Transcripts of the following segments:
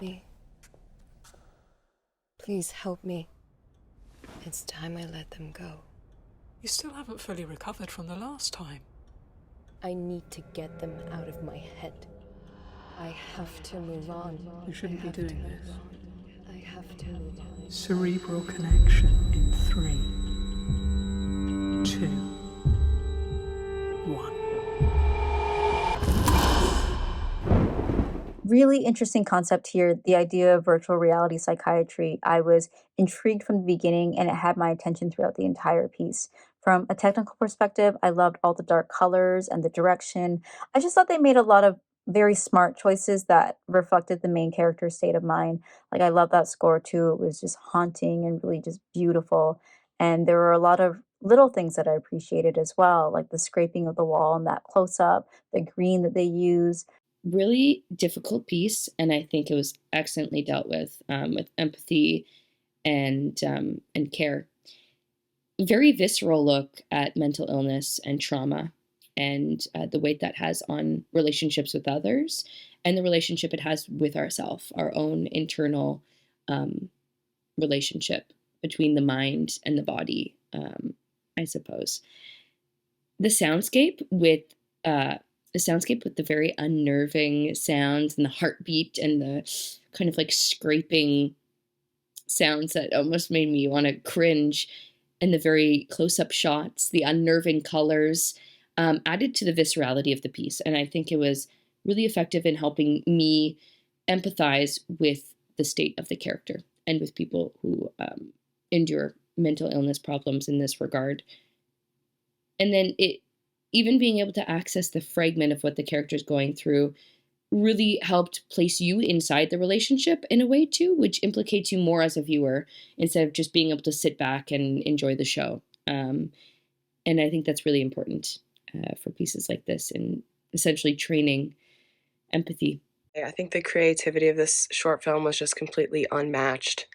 me. Please help me. It's time I let them go. You still haven't fully recovered from the last time. I need to get them out of my head. I have to move on. You shouldn't be doing this. I have to move on. Cerebral connection in 3, 2, 1. Really interesting concept here, the idea of virtual reality psychiatry. I was intrigued from the beginning and it had my attention throughout the entire piece. From a technical perspective, I loved all the dark colors and the direction. I just thought they made a lot of very smart choices that reflected the main character's state of mind. Like, I love that score too. It was just haunting and really just beautiful. And there were a lot of little things that I appreciated as well, like the scraping of the wall and that close up, the green that they use. Really difficult piece, and I think it was excellently dealt with empathy and care. Very visceral look at mental illness and trauma, and the weight that has on relationships with others, and the relationship it has with ourselves, our own internal relationship between the mind and the body. I suppose the soundscape with the very unnerving sounds and the heartbeat and the kind of like scraping sounds that almost made me want to cringe, and the very close-up shots, the unnerving colors, added to the viscerality of the piece. And I think it was really effective in helping me empathize with the state of the character and with people who endure mental illness problems in this regard. And then even being able to access the fragment of what the character's going through really helped place you inside the relationship in a way too, which implicates you more as a viewer instead of just being able to sit back and enjoy the show. And I think that's really important for pieces like this in essentially training empathy. I think the creativity of this short film was just completely unmatched.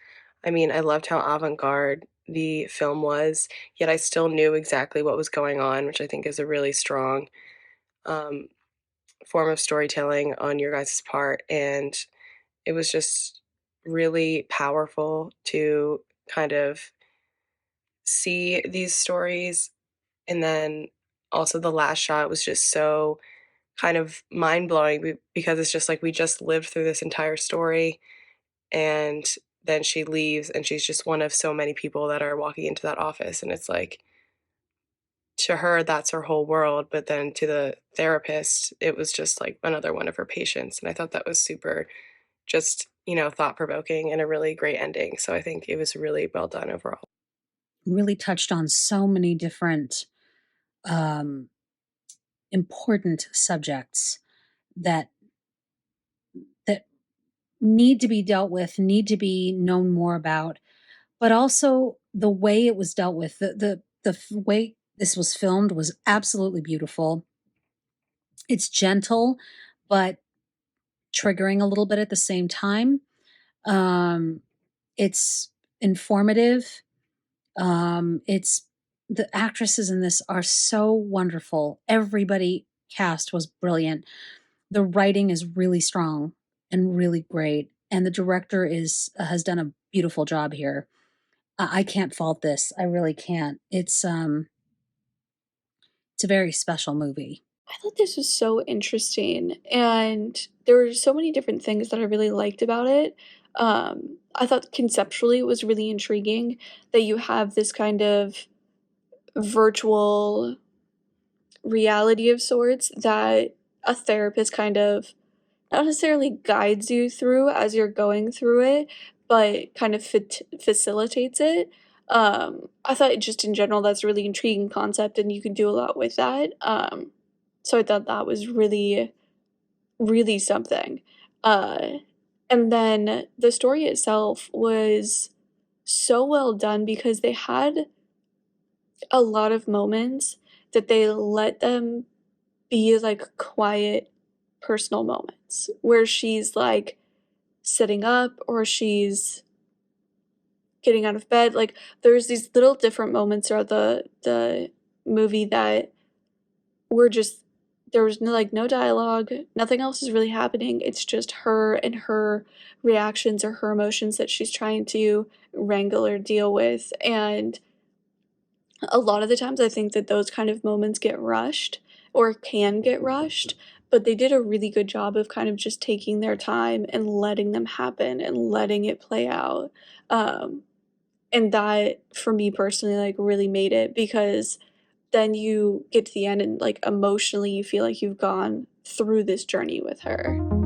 I mean, I loved how avant-garde the film was, yet I still knew exactly what was going on, which I think is a really strong form of storytelling on your guys' part. And it was just really powerful to kind of see these stories. And then also the last shot was just so kind of mind-blowing because it's just like we just lived through this entire story, and then she leaves and she's just one of so many people that are walking into that office, and it's like, to her that's her whole world, but then to the therapist it was just like another one of her patients. And I thought that was super just, thought-provoking and a really great ending. So I think it was really well done overall. Really touched on so many different important subjects that need to be dealt with, need to be known more about, but also the way it was dealt with, the way this was filmed was absolutely beautiful. It's gentle, but triggering a little bit at the same time. It's informative. It's the actresses in this are so wonderful. Everybody cast was brilliant. The writing is really strong and really great, and the director has done a beautiful job here. I can't fault this. I really can't. It's a very special movie. I thought this was so interesting, and there were so many different things that I really liked about it. I thought conceptually it was really intriguing that you have this kind of virtual reality of sorts that a therapist kind of not necessarily guides you through as you're going through it, but kind of facilitates it. I thought just in general that's a really intriguing concept, and you can do a lot with that. So I thought that was really, really something. And then the story itself was so well done because they had a lot of moments that they let them be like quiet personal moments where she's like sitting up or she's getting out of bed. Like there's these little different moments throughout the movie that were just there was no, like, no dialogue, nothing else is really happening, it's just her and her reactions or her emotions that she's trying to wrangle or deal with, and a lot of the times I think that those kind of moments get rushed or can get rushed, but they did a really good job of kind of just taking their time and letting them happen and letting it play out. Um, and that for me personally like really made it because then you get to the end and like emotionally you feel like you've gone through this journey with her.